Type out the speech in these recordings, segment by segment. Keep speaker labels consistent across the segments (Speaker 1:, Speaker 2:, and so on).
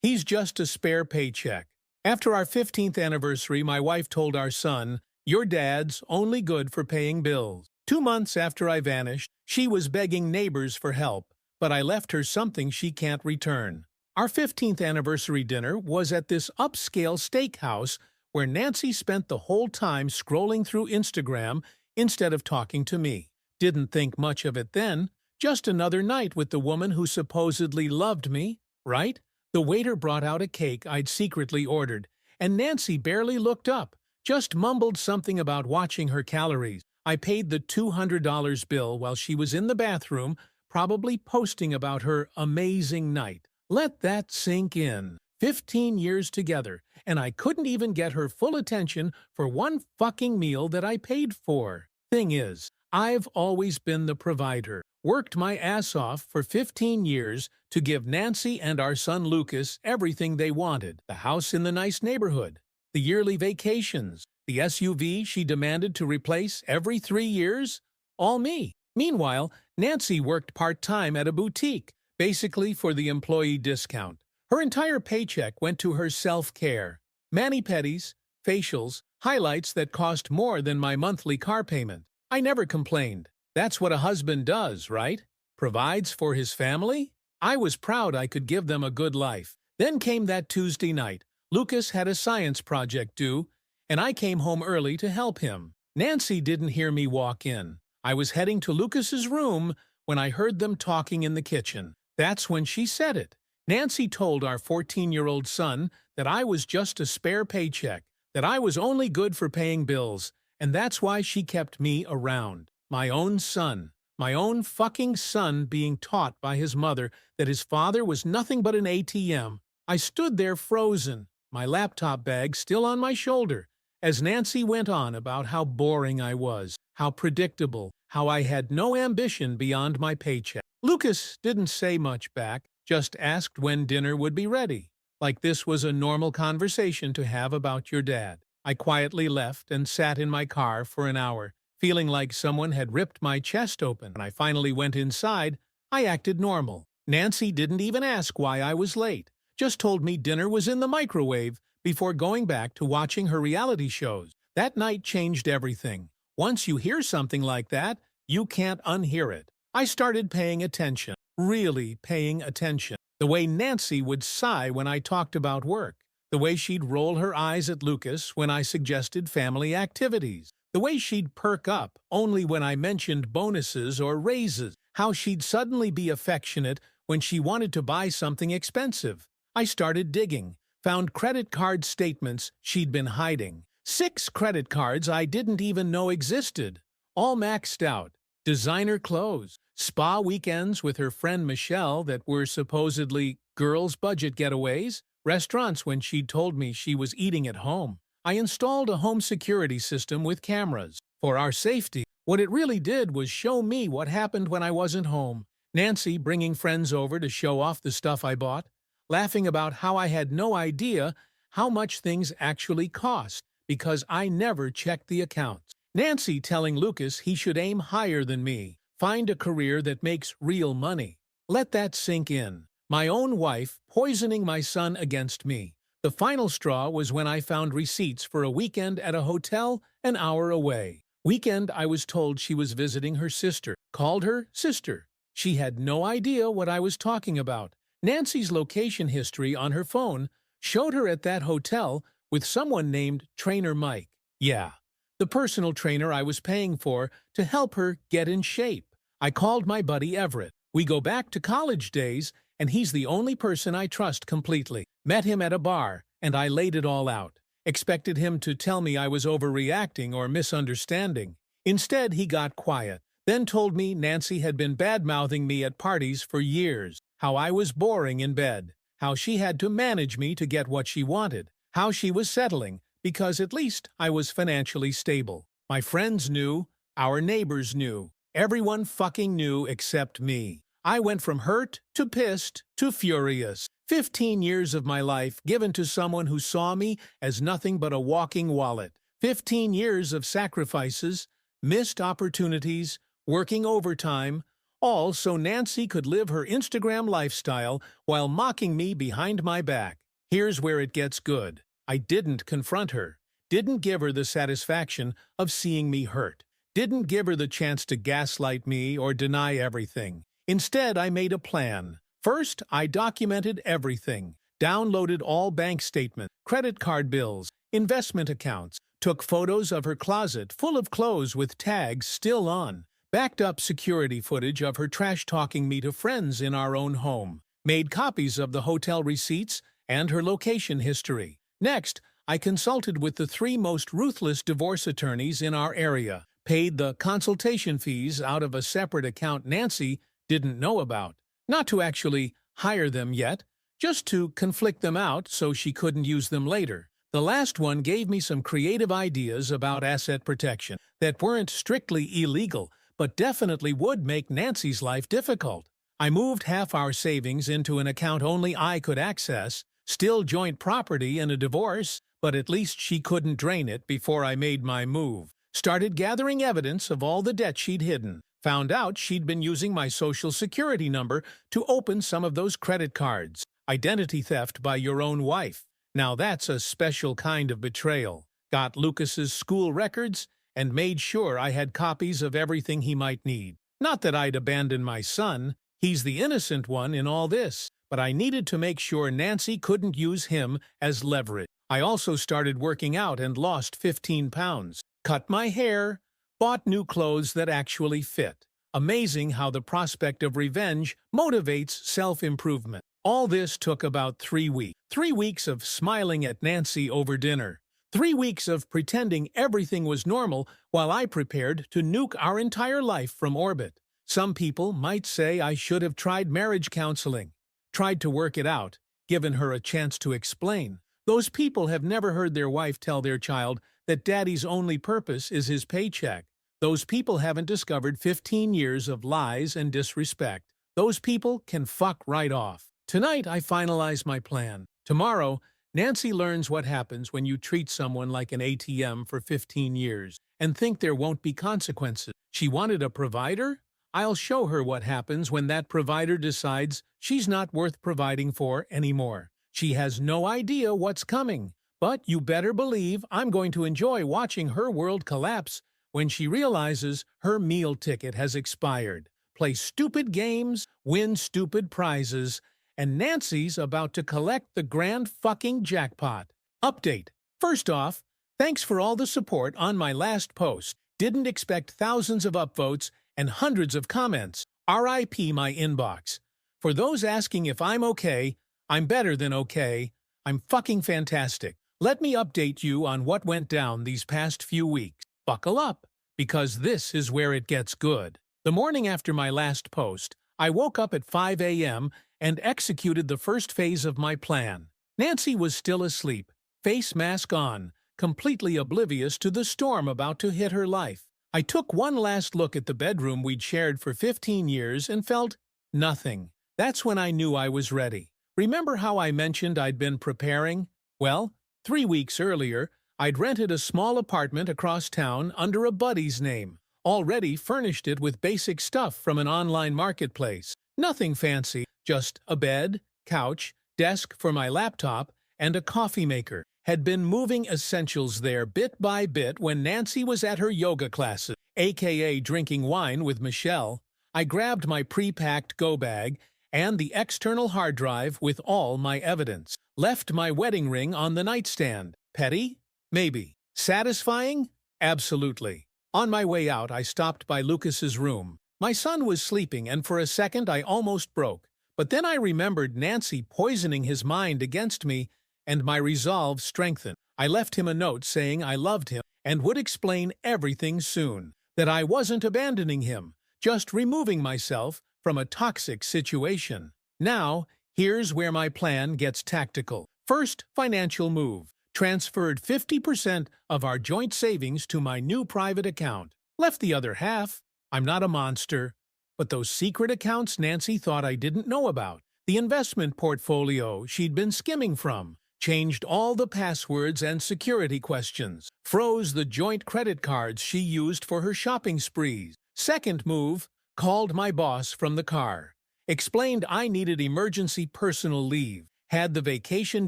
Speaker 1: He's just a spare paycheck. After our 15th anniversary, my wife told our son, "Your dad's only good for paying bills." 2 months after I vanished, she was begging neighbors for help, but I left her something she can't return. Our 15th anniversary dinner was at this upscale steakhouse where Nancy spent the whole time scrolling through Instagram instead of talking to me. Didn't think much of it then, just another night with the woman who supposedly loved me, right? The waiter brought out a cake I'd secretly ordered, and Nancy barely looked up, just mumbled something about watching her calories. I paid the $200 bill while she was in the bathroom, probably posting about her amazing night. Let that sink in. 15 years together, and I couldn't even get her full attention for one fucking meal that I paid for. Thing is, I've always been the provider. Worked my ass off for 15 years to give Nancy and our son Lucas everything they wanted. The house in the nice neighborhood, the yearly vacations, the SUV she demanded to replace every 3 years. All me. Meanwhile, Nancy worked part-time at a boutique, basically for the employee discount. Her entire paycheck went to her self-care. Mani-pedis, facials, highlights that cost more than my monthly car payment. I never complained. That's what a husband does, right? Provides for his family? I was proud I could give them a good life. Then came that Tuesday night. Lucas had a science project due, and I came home early to help him. Nancy didn't hear me walk in. I was heading to Lucas's room when I heard them talking in the kitchen. That's when she said it. Nancy told our 14-year-old son that I was just a spare paycheck, that I was only good for paying bills, and that's why she kept me around. My own son, my own fucking son being taught by his mother that his father was nothing but an ATM. I stood there frozen, my laptop bag still on my shoulder, as Nancy went on about how boring I was, how predictable, how I had no ambition beyond my paycheck. Lucas didn't say much back, just asked when dinner would be ready, like this was a normal conversation to have about your dad. I quietly left and sat in my car for an hour, feeling like someone had ripped my chest open. When I finally went inside, I acted normal. Nancy didn't even ask why I was late, just told me dinner was in the microwave before going back to watching her reality shows. That night changed everything. Once you hear something like that, you can't unhear it. I started paying attention, really paying attention. The way Nancy would sigh when I talked about work. The way she'd roll her eyes at Lucas when I suggested family activities. The way she'd perk up only when I mentioned bonuses or raises. How she'd suddenly be affectionate when she wanted to buy something expensive. I started digging. Found credit card statements she'd been hiding. 6 credit cards I didn't even know existed. All maxed out. Designer clothes. Spa weekends with her friend Michelle that were supposedly girls' budget getaways. Restaurants when she'd told me she was eating at home. I installed a home security system with cameras. For our safety, what it really did was show me what happened when I wasn't home. Nancy bringing friends over to show off the stuff I bought. Laughing about how I had no idea how much things actually cost because I never checked the accounts. Nancy telling Lucas he should aim higher than me. Find a career that makes real money. Let that sink in. My own wife poisoning my son against me. The final straw was when I found receipts for a weekend at a hotel an hour away. Weekend I was told she was visiting her sister. Called her sister. She had no idea what I was talking about. Nancy's location history on her phone showed her at that hotel with someone named Trainer Mike. Yeah, the personal trainer I was paying for to help her get in shape. I called my buddy Everett. We go back to college days, and he's the only person I trust completely. Met him at a bar, and I laid it all out. Expected him to tell me I was overreacting or misunderstanding. Instead, he got quiet, then told me Nancy had been bad-mouthing me at parties for years, how I was boring in bed, how she had to manage me to get what she wanted, how she was settling, because at least I was financially stable. My friends knew, our neighbors knew, everyone fucking knew except me. I went from hurt to pissed to furious. 15 years of my life given to someone who saw me as nothing but a walking wallet. 15 years of sacrifices, missed opportunities, working overtime, All so Nancy could live her Instagram lifestyle while mocking me behind my back. Here's where it gets good. I didn't confront her. Didn't give her the satisfaction of seeing me hurt. Didn't give her the chance to gaslight me or deny everything. Instead, I made a plan. First, I documented everything. Downloaded all bank statements, credit card bills, investment accounts, took photos of her closet full of clothes with tags still on, backed up security footage of her trash-talking me to friends in our own home, made copies of the hotel receipts and her location history. Next, I consulted with the 3 most ruthless divorce attorneys in our area, paid the consultation fees out of a separate account Nancy didn't know about, not to actually hire them yet, just to conflict them out so she couldn't use them later. The last one gave me some creative ideas about asset protection that weren't strictly illegal, but definitely would make Nancy's life difficult. I moved half our savings into an account only I could access, still joint property in a divorce, but at least she couldn't drain it before I made my move. Started gathering evidence of all the debt she'd hidden. Found out she'd been using my social security number to open some of those credit cards. Identity theft by your own wife. Now that's a special kind of betrayal. Got Lucas's school records and made sure I had copies of everything he might need. Not that I'd abandon my son. He's the innocent one in all this. But I needed to make sure Nancy couldn't use him as leverage. I also started working out and lost 15 pounds. Cut my hair. Bought new clothes that actually fit. Amazing how the prospect of revenge motivates self-improvement. All this took about 3 weeks. 3 weeks of smiling at Nancy over dinner. 3 weeks of pretending everything was normal while I prepared to nuke our entire life from orbit. Some people might say I should have tried marriage counseling. Tried to work it out, given her a chance to explain. Those people have never heard their wife tell their child that daddy's only purpose is his paycheck. Those people haven't discovered 15 years of lies and disrespect. Those people can fuck right off. Tonight, I finalize my plan. Tomorrow, Nancy learns what happens when you treat someone like an ATM for 15 years and think there won't be consequences. She wanted a provider? I'll show her what happens when that provider decides she's not worth providing for anymore. She has no idea what's coming, but you better believe I'm going to enjoy watching her world collapse when she realizes her meal ticket has expired. Play stupid games, win stupid prizes, and Nancy's about to collect the grand fucking jackpot. Update. First off, thanks for all the support on my last post. Didn't expect thousands of upvotes and hundreds of comments. RIP my inbox. For those asking if I'm okay, I'm better than okay. I'm fucking fantastic. Let me update you on what went down these past few weeks. Buckle up, because this is where it gets good. The morning after my last post, I woke up at 5 a.m. and executed the first phase of my plan. Nancy was still asleep, face mask on, completely oblivious to the storm about to hit her life. I took one last look at the bedroom we'd shared for 15 years and felt nothing. That's when I knew I was ready. Remember how I mentioned I'd been preparing? Well, 3 weeks earlier, I'd rented a small apartment across town under a buddy's name. Already furnished it with basic stuff from an online marketplace. Nothing fancy, just a bed, couch, desk for my laptop, and a coffee maker. Had been moving essentials there bit by bit when Nancy was at her yoga classes, aka drinking wine with Michelle. I grabbed my pre-packed go bag and the external hard drive with all my evidence. Left my wedding ring on the nightstand. Petty? Maybe. Satisfying? Absolutely. On my way out, I stopped by Lucas's room. My son was sleeping, and for a second I almost broke. But then I remembered Nancy poisoning his mind against me, and my resolve strengthened. I left him a note saying I loved him and would explain everything soon. That I wasn't abandoning him, just removing myself from a toxic situation. Now, here's where my plan gets tactical. First, financial move. Transferred 50% of our joint savings to my new private account. Left the other half. I'm not a monster. But those secret accounts Nancy thought I didn't know about. The investment portfolio she'd been skimming from. Changed all the passwords and security questions. Froze the joint credit cards she used for her shopping sprees. Second move, called my boss from the car, explained I needed emergency personal leave, had the vacation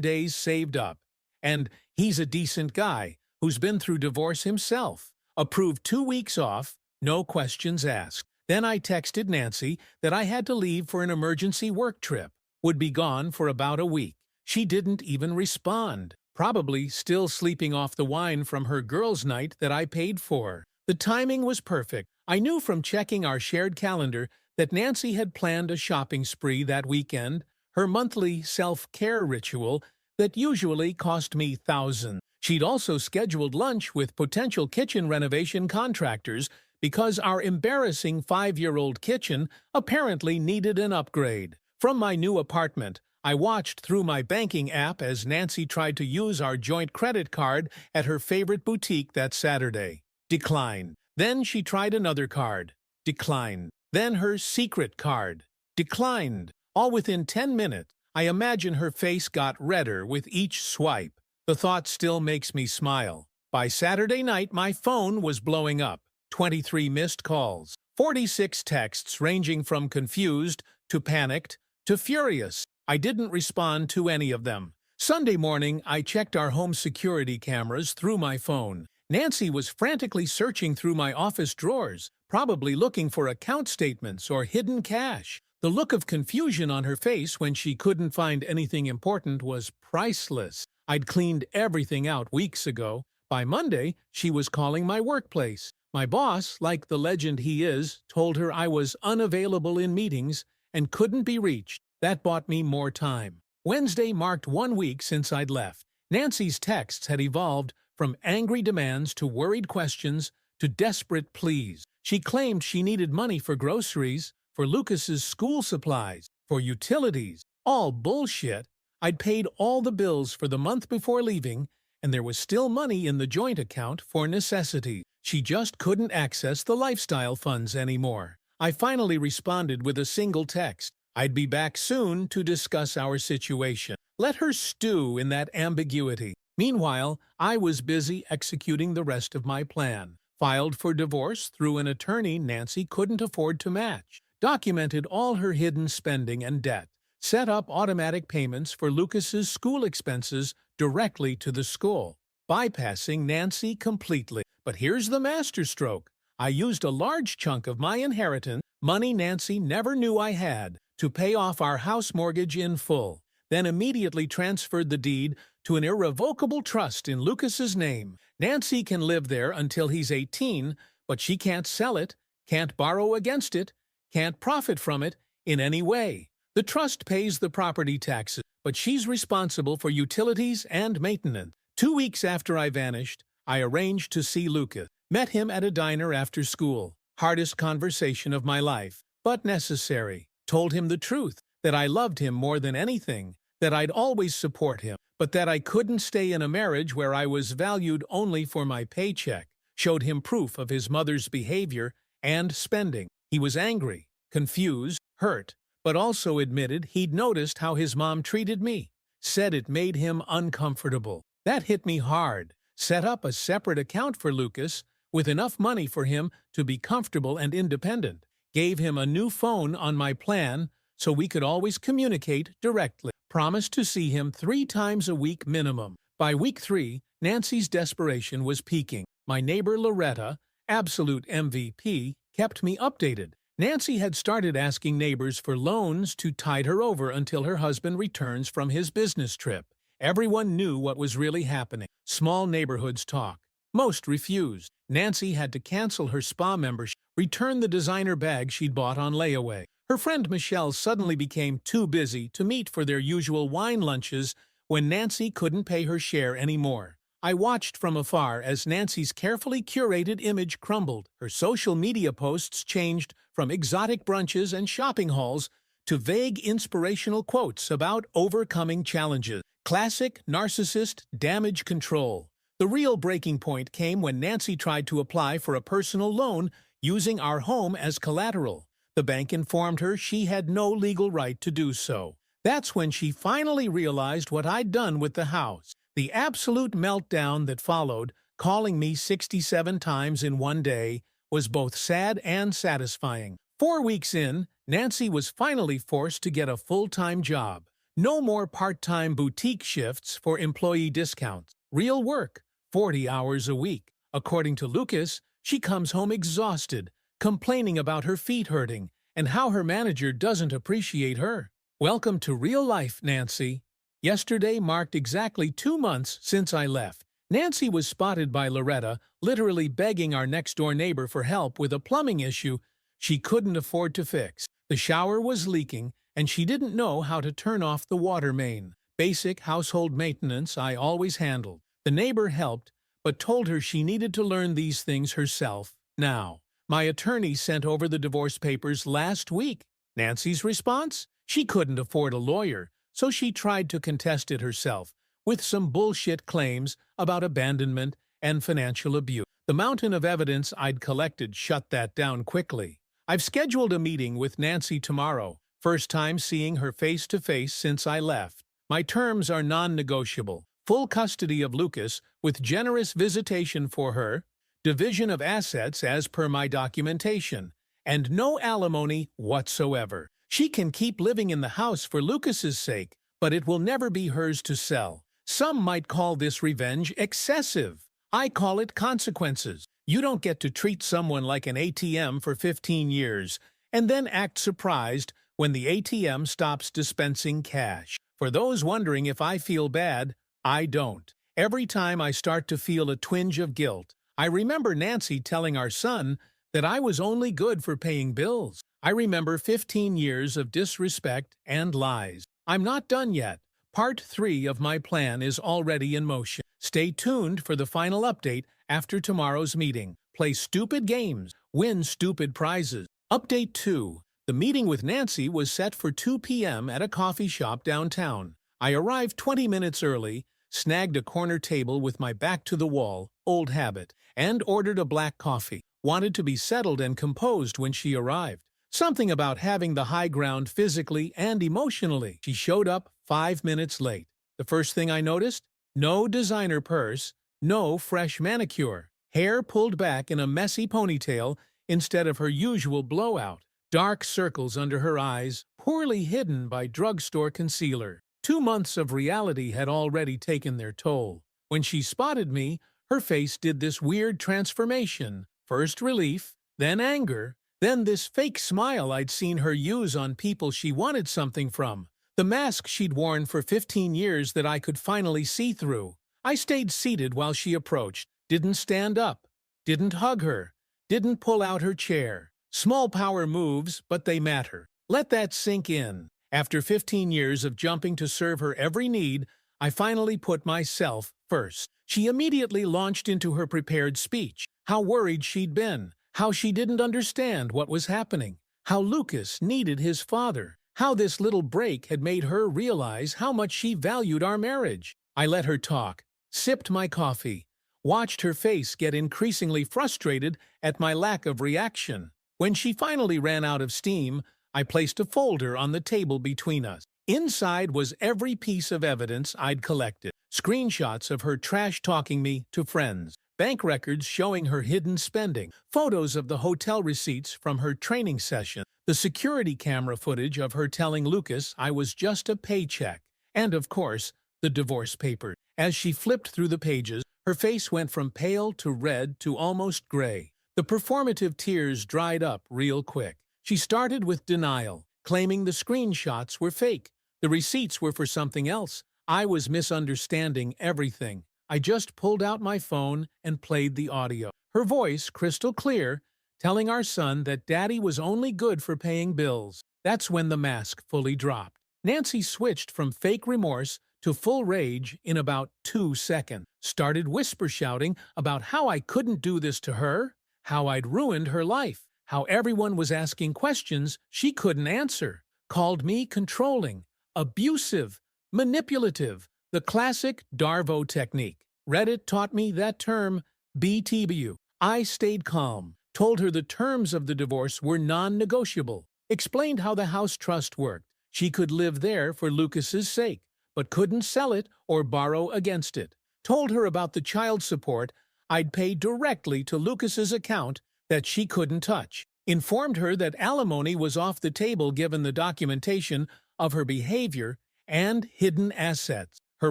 Speaker 1: days saved up, and he's a decent guy who's been through divorce himself. Approved 2 weeks off, no questions asked. Then I texted Nancy that I had to leave for an emergency work trip, would be gone for about a week. She didn't even respond, probably still sleeping off the wine from her girls' night that I paid for. The timing was perfect. I knew from checking our shared calendar that Nancy had planned a shopping spree that weekend, her monthly self-care ritual that usually cost me thousands. She'd also scheduled lunch with potential kitchen renovation contractors because our embarrassing 5-year-old kitchen apparently needed an upgrade. From my new apartment, I watched through my banking app as Nancy tried to use our joint credit card at her favorite boutique that Saturday. Declined. Then she tried another card. Declined. Then her secret card. Declined. All within 10 minutes. I imagine her face got redder with each swipe. The thought still makes me smile. By Saturday night, my phone was blowing up. 23 missed calls. 46 texts ranging from confused to panicked to furious. I didn't respond to any of them. Sunday morning, I checked our home security cameras through my phone. Nancy was frantically searching through my office drawers, probably looking for account statements or hidden cash. The look of confusion on her face when she couldn't find anything important was priceless. I'd cleaned everything out weeks ago. By Monday, she was calling my workplace. My boss, like the legend he is, told her I was unavailable in meetings and couldn't be reached. That bought me more time. Wednesday marked 1 week since I'd left. Nancy's texts had evolved from angry demands to worried questions to desperate pleas. She claimed she needed money for groceries, for Lucas's school supplies, for utilities. All bullshit. I'd paid all the bills for the month before leaving, and there was still money in the joint account for necessities. She just couldn't access the lifestyle funds anymore. I finally responded with a single text. I'd be back soon to discuss our situation. Let her stew in that ambiguity. Meanwhile, I was busy executing the rest of my plan. Filed for divorce through an attorney Nancy couldn't afford to match. Documented all her hidden spending and debt. Set up automatic payments for Lucas's school expenses directly to the school, bypassing Nancy completely. But here's the masterstroke. I used a large chunk of my inheritance, money Nancy never knew I had, to pay off our house mortgage in full, then immediately transferred the deed to an irrevocable trust in Lucas's name. Nancy can live there until he's 18, but she can't sell it, can't borrow against it, can't profit from it in any way. The trust pays the property taxes, but she's responsible for utilities and maintenance. 2 weeks after I vanished, I arranged to see Lucas. Met him at a diner after school. Hardest conversation of my life, but necessary. Told him the truth, that I loved him more than anything, that I'd always support him, but that I couldn't stay in a marriage where I was valued only for my paycheck. Showed him proof of his mother's behavior and spending. He was angry, confused, hurt, but also admitted he'd noticed how his mom treated me. Said it made him uncomfortable. That hit me hard. Set up a separate account for Lucas with enough money for him to be comfortable and independent. Gave him a new phone on my plan so we could always communicate directly. Promised to see him 3 times a week minimum. By week 3, Nancy's desperation was peaking. My neighbor Loretta, absolute MVP, kept me updated. Nancy had started asking neighbors for loans to tide her over until her husband returns from his business trip. Everyone knew what was really happening. Small neighborhoods talk. Most refused. Nancy had to cancel her spa membership, return the designer bag she'd bought on layaway. Her friend Michelle suddenly became too busy to meet for their usual wine lunches when Nancy couldn't pay her share anymore. I watched from afar as Nancy's carefully curated image crumbled. Her social media posts changed from exotic brunches and shopping hauls to vague inspirational quotes about overcoming challenges. Classic narcissist damage control. The real breaking point came when Nancy tried to apply for a personal loan using our home as collateral. The bank informed her she had no legal right to do so. That's when she finally realized what I'd done with the house. The absolute meltdown that followed, calling me 67 times in one day, was both sad and satisfying. 4 weeks in, Nancy was finally forced to get a full-time job. No more part-time boutique shifts for employee discounts. Real work, 40 hours a week. According to Lucas, she comes home exhausted, complaining about her feet hurting and how her manager doesn't appreciate her. Welcome to real life, Nancy. Yesterday marked exactly 2 months since I left. Nancy was spotted by Loretta, literally begging our next-door neighbor for help with a plumbing issue she couldn't afford to fix. The shower was leaking, and she didn't know how to turn off the water main. Basic household maintenance I always handled. The neighbor helped, but told her she needed to learn these things herself now. My attorney sent over the divorce papers last week. Nancy's response? She couldn't afford a lawyer, so she tried to contest it herself, with some bullshit claims about abandonment and financial abuse. The mountain of evidence I'd collected shut that down quickly. I've scheduled a meeting with Nancy tomorrow, first time seeing her face-to-face since I left. My terms are non-negotiable. Full custody of Lucas with generous visitation for her, division of assets as per my documentation, and no alimony whatsoever. She can keep living in the house for Lucas's sake, but it will never be hers to sell. Some might call this revenge excessive. I call it consequences. You don't get to treat someone like an ATM for 15 years and then act surprised when the ATM stops dispensing cash. For those wondering if I feel bad, I don't. Every time I start to feel a twinge of guilt, I remember Nancy telling our son that I was only good for paying bills. I remember 15 years of disrespect and lies. I'm not done yet. Part 3 of my plan is already in motion. Stay tuned for the final update after tomorrow's meeting. Play stupid games, win stupid prizes. Update 2. The meeting with Nancy was set for 2 p.m. at a coffee shop downtown. I arrived 20 minutes early, snagged a corner table with my back to the wall, old habit, and ordered a black coffee. Wanted to be settled and composed when she arrived. Something about having the high ground physically and emotionally. She showed up 5 minutes late. The first thing I noticed? No designer purse, no fresh manicure. Hair pulled back in a messy ponytail instead of her usual blowout. Dark circles under her eyes, poorly hidden by drugstore concealer. 2 months of reality had already taken their toll. When she spotted me, her face did this weird transformation. First relief, then anger, then this fake smile I'd seen her use on people she wanted something from. The mask she'd worn for 15 years that I could finally see through. I stayed seated while she approached, didn't stand up, didn't hug her, didn't pull out her chair. Small power moves, but they matter. Let that sink in. After 15 years of jumping to serve her every need, I finally put myself first. She immediately launched into her prepared speech. How worried she'd been, how she didn't understand what was happening, how Lucas needed his father, how this little break had made her realize how much she valued our marriage. I let her talk, sipped my coffee, watched her face get increasingly frustrated at my lack of reaction. When she finally ran out of steam, I placed a folder on the table between us. Inside was every piece of evidence I'd collected. Screenshots of her trash-talking me to friends, bank records showing her hidden spending, photos of the hotel receipts from her training session, the security camera footage of her telling Lucas I was just a paycheck, and of course, the divorce papers. As she flipped through the pages, her face went from pale to red to almost gray. The performative tears dried up real quick. She started with denial, claiming the screenshots were fake. The receipts were for something else. I was misunderstanding everything. I just pulled out my phone and played the audio. Her voice crystal clear, telling our son that Daddy was only good for paying bills. That's when the mask fully dropped. Nancy switched from fake remorse to full rage in about 2 seconds. Started whisper shouting about how I couldn't do this to her, how I'd ruined her life, how everyone was asking questions she couldn't answer. Called me controlling, abusive, manipulative, the classic Darvo technique. Reddit taught me that term, BTW. I stayed calm, told her the terms of the divorce were non-negotiable, explained how the house trust worked. She could live there for Lucas's sake, but couldn't sell it or borrow against it. Told her about the child support I'd pay directly to Lucas's account that she couldn't touch. informed her that alimony was off the table given the documentation of her behavior and hidden assets. Her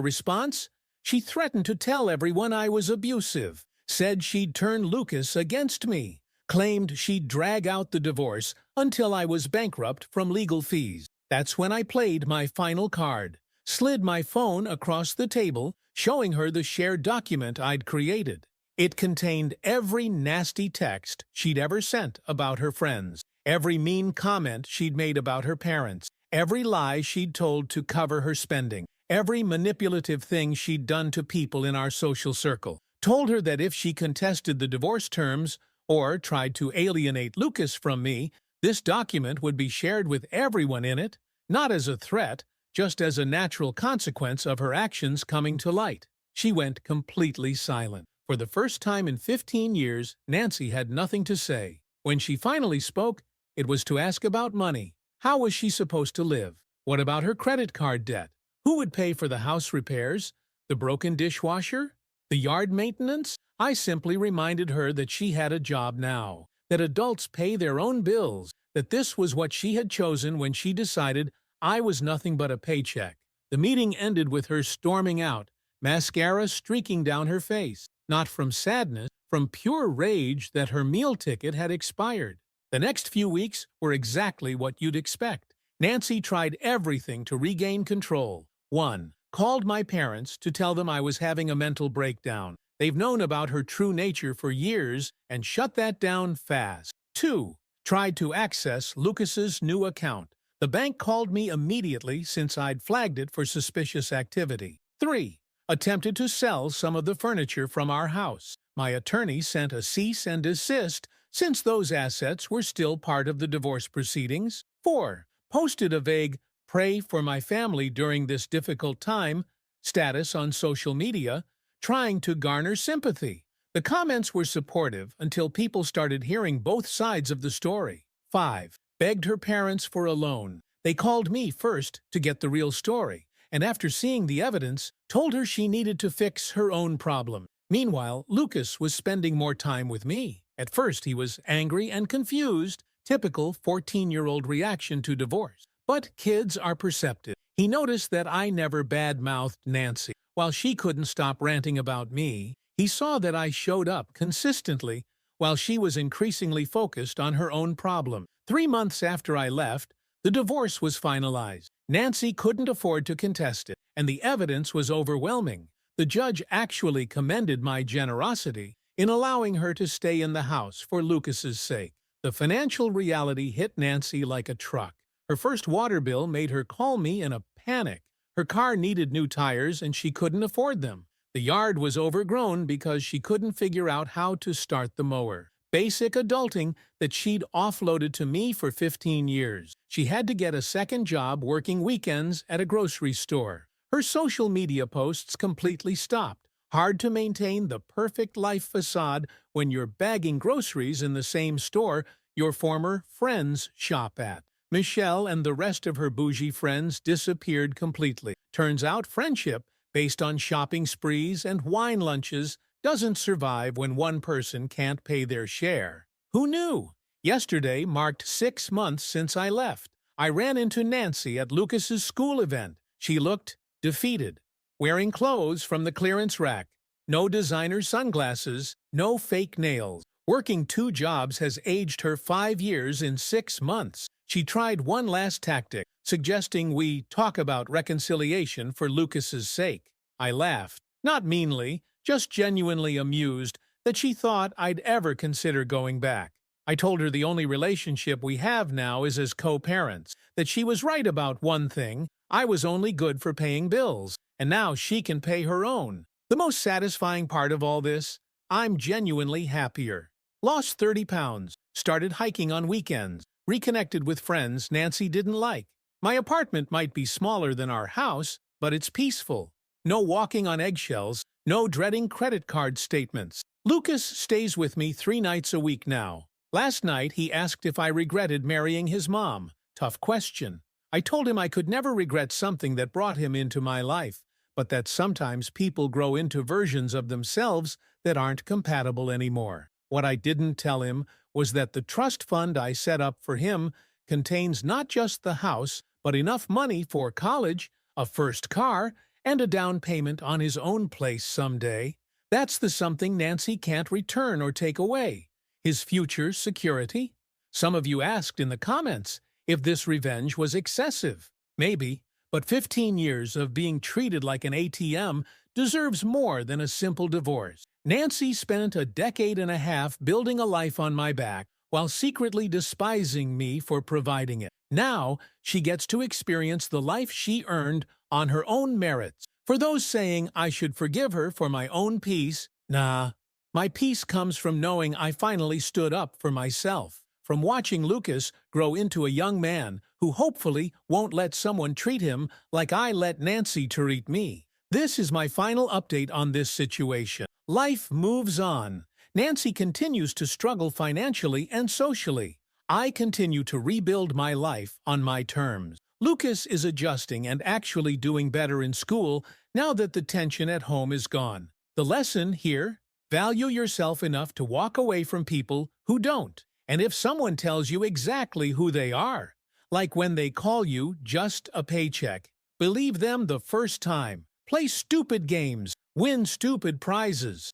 Speaker 1: response? She threatened to tell everyone I was abusive, said she'd turn Lucas against me, claimed she'd drag out the divorce until I was bankrupt from legal fees. That's when I played my final card, slid my phone across the table, showing her the shared document I'd created. It contained every nasty text she'd ever sent about her friends, every mean comment she'd made about her parents, every lie she'd told to cover her spending, every manipulative thing she'd done to people in our social circle. Told her that if she contested the divorce terms or tried to alienate Lucas from me, this document would be shared with everyone in it, not as a threat, just as a natural consequence of her actions coming to light. She went completely silent. For the first time in 15 years, Nancy had nothing to say. When she finally spoke, it was to ask about money. How was she supposed to live? What about her credit card debt? Who would pay for the house repairs? The broken dishwasher? The yard maintenance? I simply reminded her that she had a job now, that adults pay their own bills, that this was what she had chosen when she decided I was nothing but a paycheck. The meeting ended with her storming out, mascara streaking down her face. Not from sadness, from pure rage that her meal ticket had expired. The next few weeks were exactly what you'd expect. Nancy tried everything to regain control. 1. Called my parents to tell them I was having a mental breakdown. They've known about her true nature for years and shut that down fast. 2. Tried to access Lucas's new account. The bank called me immediately since I'd flagged it for suspicious activity. 3. Attempted to sell some of the furniture from our house. My attorney sent a cease and desist since those assets were still part of the divorce proceedings. 4. Posted a vague "pray for my family during this difficult time" status on social media, trying to garner sympathy. The comments were supportive until people started hearing both sides of the story. 5. Begged her parents for a loan. They called me first to get the real story, and after seeing the evidence, told her she needed to fix her own problem. Meanwhile, Lucas was spending more time with me. At first, he was angry and confused, typical 14-year-old reaction to divorce. But kids are perceptive. He noticed that I never bad-mouthed Nancy. While she couldn't stop ranting about me, he saw that I showed up consistently while she was increasingly focused on her own problem. 3 months after I left, the divorce was finalized. Nancy couldn't afford to contest it, and the evidence was overwhelming. The judge actually commended my generosity in allowing her to stay in the house for Lucas's sake. The financial reality hit Nancy like a truck. Her first water bill made her call me in a panic. Her car needed new tires and she couldn't afford them. The yard was overgrown because she couldn't figure out how to start the mower. Basic adulting that she'd offloaded to me for 15 years. She had to get a second job working weekends at a grocery store. Her social media posts completely stopped. Hard to maintain the perfect life facade when you're bagging groceries in the same store your former friends shop at. Michelle and the rest of her bougie friends disappeared completely. Turns out friendship, based on shopping sprees and wine lunches, doesn't survive when one person can't pay their share. Who knew? Yesterday marked 6 months since I left. I ran into Nancy at Lucas's school event. She looked defeated, wearing clothes from the clearance rack. No designer sunglasses, no fake nails. Working 2 jobs has aged her 5 years in 6 months. She tried one last tactic, suggesting we talk about reconciliation for Lucas's sake. I laughed, not meanly, just genuinely amused that she thought I'd ever consider going back. I told her the only relationship we have now is as co-parents, that she was right about one thing: I was only good for paying bills, and now she can pay her own. The most satisfying part of all this? I'm genuinely happier. Lost 30 pounds, started hiking on weekends, reconnected with friends Nancy didn't like. My apartment might be smaller than our house, but it's peaceful. No walking on eggshells, no dreading credit card statements. Lucas stays with me 3 nights a week now. Last night, he asked if I regretted marrying his mom. Tough question. I told him I could never regret something that brought him into my life, but that sometimes people grow into versions of themselves that aren't compatible anymore. What I didn't tell him was that the trust fund I set up for him contains not just the house, but enough money for college, a first car, and a down payment on his own place someday. That's the something Nancy can't return or take away. His future security? Some of you asked in the comments if this revenge was excessive. Maybe, but 15 years of being treated like an ATM deserves more than a simple divorce. Nancy spent a decade and a half building a life on my back while secretly despising me for providing it. Now, she gets to experience the life she earned on her own merits. For those saying I should forgive her for my own peace, nah. My peace comes from knowing I finally stood up for myself, from watching Lucas grow into a young man who hopefully won't let someone treat him like I let Nancy treat me. This is my final update on this situation. Life moves on. Nancy continues to struggle financially and socially. I continue to rebuild my life on my terms. Lucas is adjusting and actually doing better in school now that the tension at home is gone. The lesson here? Value yourself enough to walk away from people who don't. And if someone tells you exactly who they are, like when they call you just a paycheck, believe them the first time. Play stupid games, win stupid prizes.